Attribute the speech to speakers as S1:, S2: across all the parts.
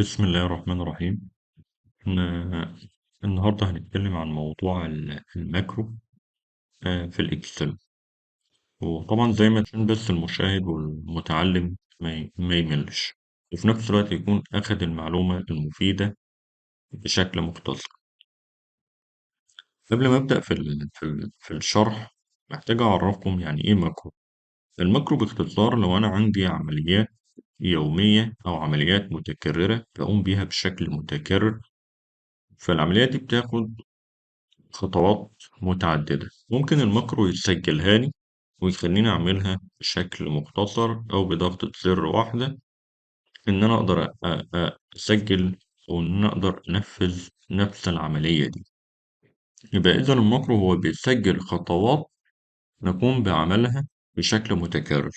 S1: بسم الله الرحمن الرحيم. النهاردة هنتكلم عن موضوع الماكرو في الإكسل. وطبعا زي ما عشان بس المشاهد والمتعلم ما يملش، وفي نفس الوقت يكون أخد المعلومة المفيدة بشكل مختصر. قبل ما أبدأ في الشرح، محتاج أعرفكم يعني إيه ماكرو. الماكرو باختصار لو أنا عندي عمليات يومية أو عمليات متكررة بقوم بيها بشكل متكرر، فالعمليات دي بتاخد خطوات متعددة. ممكن الماكرو يسجلها لي ويخليني أعملها بشكل مختصر أو بضغطة زر واحدة، إن أنا أقدر أسجل أو إن أنا أقدر أنفذ نفس العملية دي. يبقى إذا الماكرو هو بيسجل خطوات نقوم بعملها بشكل متكرر.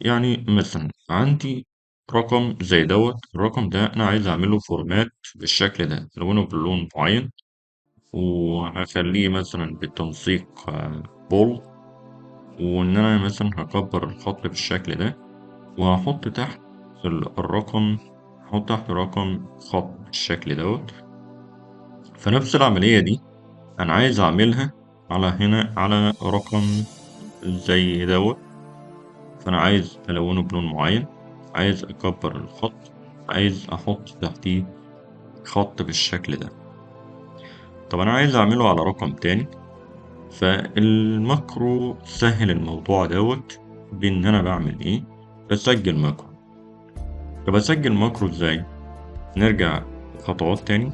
S1: يعني مثلا عندي رقم زي الرقم ده أنا عايز أعمله فورمات بالشكل ده، ألونه بلون معين، وهخليه مثلا بالتنسيق بول، وإن أنا مثلا هكبر الخط بالشكل ده، وهحط تحت الرقم، هحط تحت رقم خط بالشكل دوت. فنفس العملية دي أنا عايز أعملها على هنا على رقم زي دوت، فأنا عايز ألونه بلون معين، عايز أكبر الخط، عايز أحط تحتيه خط بالشكل ده. طب أنا عايز أعمله على رقم تاني، فالماكرو سهل الموضوع دوت بإن أنا بعمل إيه؟ بسجل ماكرو. طب أسجل ماكرو إزاي؟ نرجع خطوات تاني،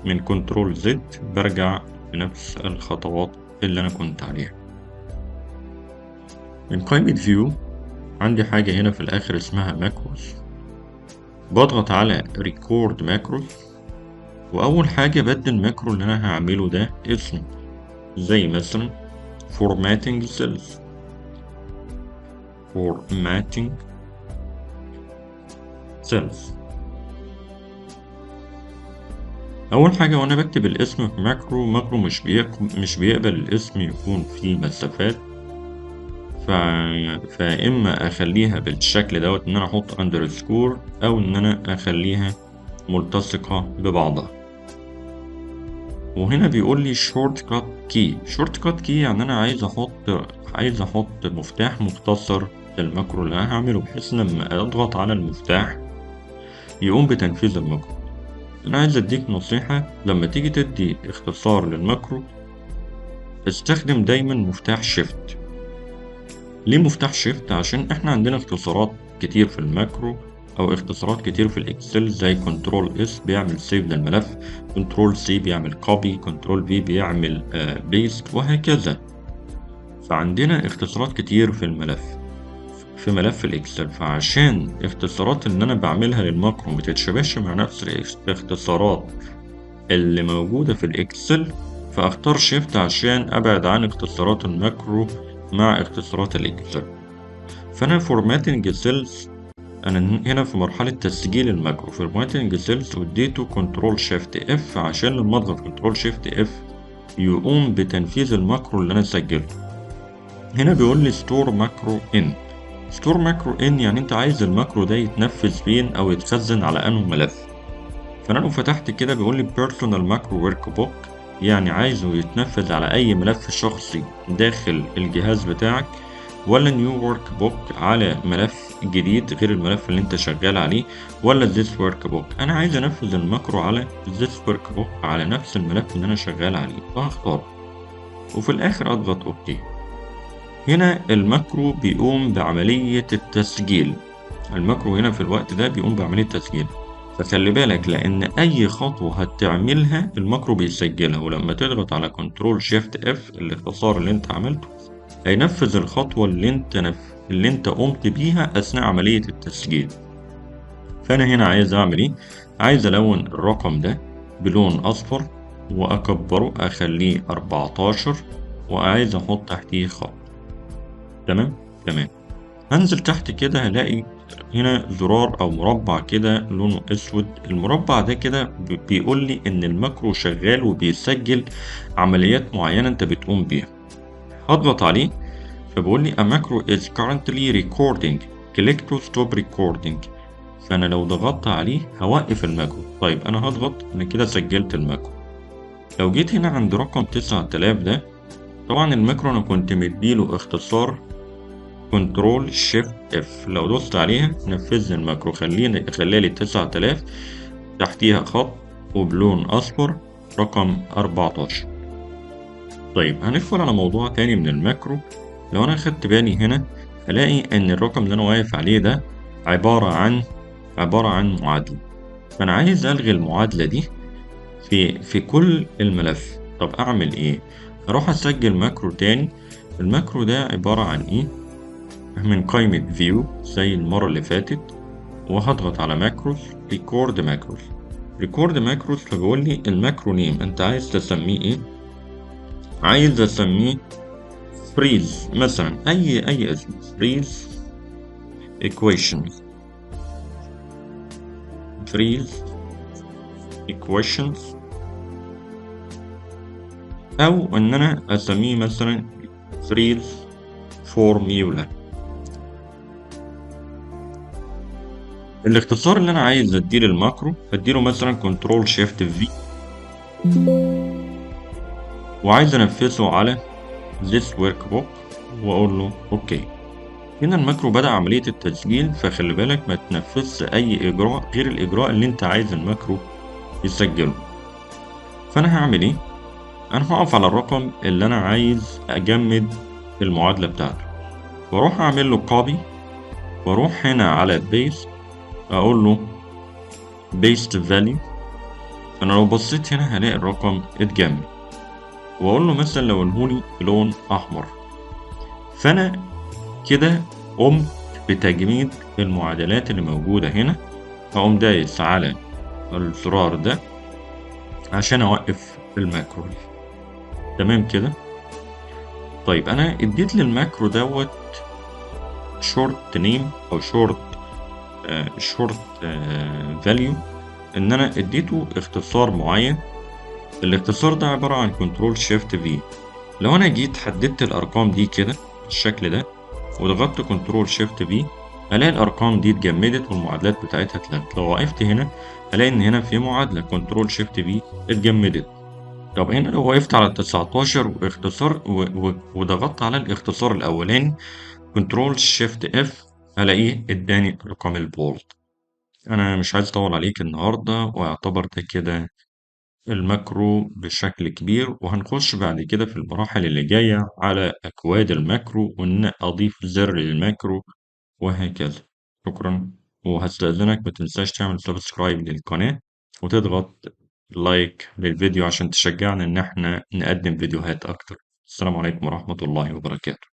S1: من كنترول زد برجع بنفس الخطوات اللي أنا كنت عليها. من قائمة فيو عندي حاجة هنا في الآخر اسمها ماكروس، بضغط على ريكورد ماكروس، وأول حاجة بدي الماكرو اللي أنا هعمله ده اسم، زي مثلا formatting cells. أول حاجة وأنا بكتب الاسم في ماكرو مش بيقبل الاسم يكون فيه مسافات، فإما أخليها بالشكل دوت إن أنا أحط أندرسكور، أو إن أنا أخليها ملتصقة ببعضها. وهنا بيقول لي شورت كات كي يعني أنا عايز أحط مفتاح مختصر للماكرو اللي أنا هعمله، بحيث لما أضغط على المفتاح يقوم بتنفيذ الماكرو. أنا عايز أديك نصيحة، لما تيجي تدي اختصار للماكرو استخدم دايما مفتاح شيفت. ليه مفتاح شيفت؟ عشان احنا عندنا اختصارات كتير في الماكرو او اختصارات كتير في الاكسل، زي كنترول اس بيعمل سيف للملف، كنترول سي بيعمل كوبي، كنترول في بيعمل بيست، وهكذا. فعندنا اختصارات كتير في ملف الاكسل، فعشان اختصارات اللي انا بعملها للماكرو متتشابهش مع نفس الاختصارات اللي موجودة في الإكسل، فأختار شيفت عشان أبعد عن اختصارات الماكرو مع اختصارات الإكسل. فأنا فورماتنج سيلز، أنا هنا في مرحلة تسجيل الماكرو فورماتنج سيلز، واديته كنترول شيفت اف عشان لما أضغط كنترول شيفت اف يقوم بتنفيذ الماكرو اللي أنا سجلته. هنا بيقول لي ستور ماكرو ان يعني أنت عايز الماكرو ده يتنفذ فين أو يتخزن على أنه ملف. فأنا لو فتحت كده بيقول لي بيرسونال ماكرو ورك بوك، يعني عايزه يتنفذ على أي ملف شخصي داخل الجهاز بتاعك، ولا نيو ورك بوك على ملف جديد غير الملف اللي انت شغال عليه، ولا this ورك بوك. أنا عايز أنفذ الماكرو على this ورك بوك على نفس الملف اللي أنا شغال عليه، فهختار وفي الآخر أضغط أوكي. هنا الماكرو بيقوم بعملية التسجيل. الماكرو هنا في الوقت ده بيقوم بعملية تسجيل، فخلي بالك لأن أي خطوة هتعملها الماكرو بيسجلها، ولما تضغط على كنترول شيفت اف الاختصار اللي انت عملته هينفذ الخطوة اللي انت قمت بيها أثناء عملية التسجيل. فأنا هنا عايز أعمل إيه؟ عايز ألون الرقم ده بلون أصفر، وأكبره أخليه 14، وعايز أحط تحتيه خط. تمام؟ تمام. هنزل تحت كده هلاقي هنا زرار او مربع كده لونه اسود. المربع ده كده بيقول لي ان الماكرو شغال وبيسجل عمليات معينة انت بتقوم بيها. هضغط عليه فبيقول لي a macro is currently recording, click to stop recording. فأنا لو ضغطت عليه هوقف الماكرو. طيب أنا هضغط، أنا كده سجلت الماكرو. لو جيت هنا عند رقم 9000 ده، طبعا الماكرو أنا كنت مديله اختصار كنترول شيفت اف، لو دوست عليها نفذ لي الماكرو، خلالي 9000 تحتيها خط وبلون أصفر رقم 14. طيب هندخل على موضوع تاني من الماكرو. لو أنا خدت بالي هنا هلاقي إن الرقم اللي أنا واقف عليه ده عبارة عن معادلة. فأنا عايز ألغي المعادلة دي في كل الملف. طب أعمل إيه؟ أروح أسجل ماكرو تاني. الماكرو ده عبارة عن إيه؟ من قائمة فيو زي المرة اللي فاتت، وهضغط على ماكروس، ريكورد ماكروس. فبيقول لي الماكرو نيم أنت عايز تسميه إيه؟ عايز أسميه فريز مثلا، أي اسم، فريز equations، فريز equations، أو إن أنا أسميه مثلا فريز فورميولا. الاختصار اللي أنا عايز أديه للماكرو أديله مثلا كنترول شيفت في، وعايز أنفذه على this workbook وأقول له أوكي. هنا الماكرو بدأ عملية التسجيل، فخلي بالك ما تنفذش أي إجراء غير الإجراء اللي أنت عايز الماكرو يسجله. فأنا هعمل إيه؟ أنا هقف على الرقم اللي أنا عايز أجمد المعادلة بتاعته، وأروح أعمل له كوبي، وأروح هنا على بيست أقول له بيست فاليو. أنا لو بصيت هنا هلاقي الرقم اتجمد، وأقول له مثلا لونهولي بلون أحمر. فأنا كده قمت بتجميد المعادلات اللي موجودة هنا. هقوم دايس على الزرار ده عشان أوقف الماكرو. تمام كده. طيب أنا اديت للماكرو دوت شورت نيم أو شورت فاليو، إن أنا اديته اختصار معين. الاختصار ده عبارة عن كنترول شيفت في. لو أنا جيت حددت الأرقام دي كده بالشكل ده وضغطت كنترول شيفت في، هلاقي الأرقام دي اتجمدت والمعادلات بتاعتها اتلغت. لو وقفت هنا هلاقي إن هنا في معادلة كنترول شيفت في اتجمدت. طب هنا لو وقفت على 19 وضغطت على الاختصار الأولاني كنترول شيفت اف، هلاقيه اداني رقم البولد. أنا مش عايز أطول عليك النهاردة، ويعتبر ده كده الماكرو بشكل كبير، وهنخش بعد كده في المراحل اللي جاية على أكواد الماكرو وإن أضيف زر للماكرو وهكذا. شكرا، وهستأذنك متنساش تعمل سبسكرايب للقناة وتضغط لايك للفيديو عشان تشجعنا إن احنا نقدم فيديوهات أكتر. السلام عليكم ورحمة الله وبركاته.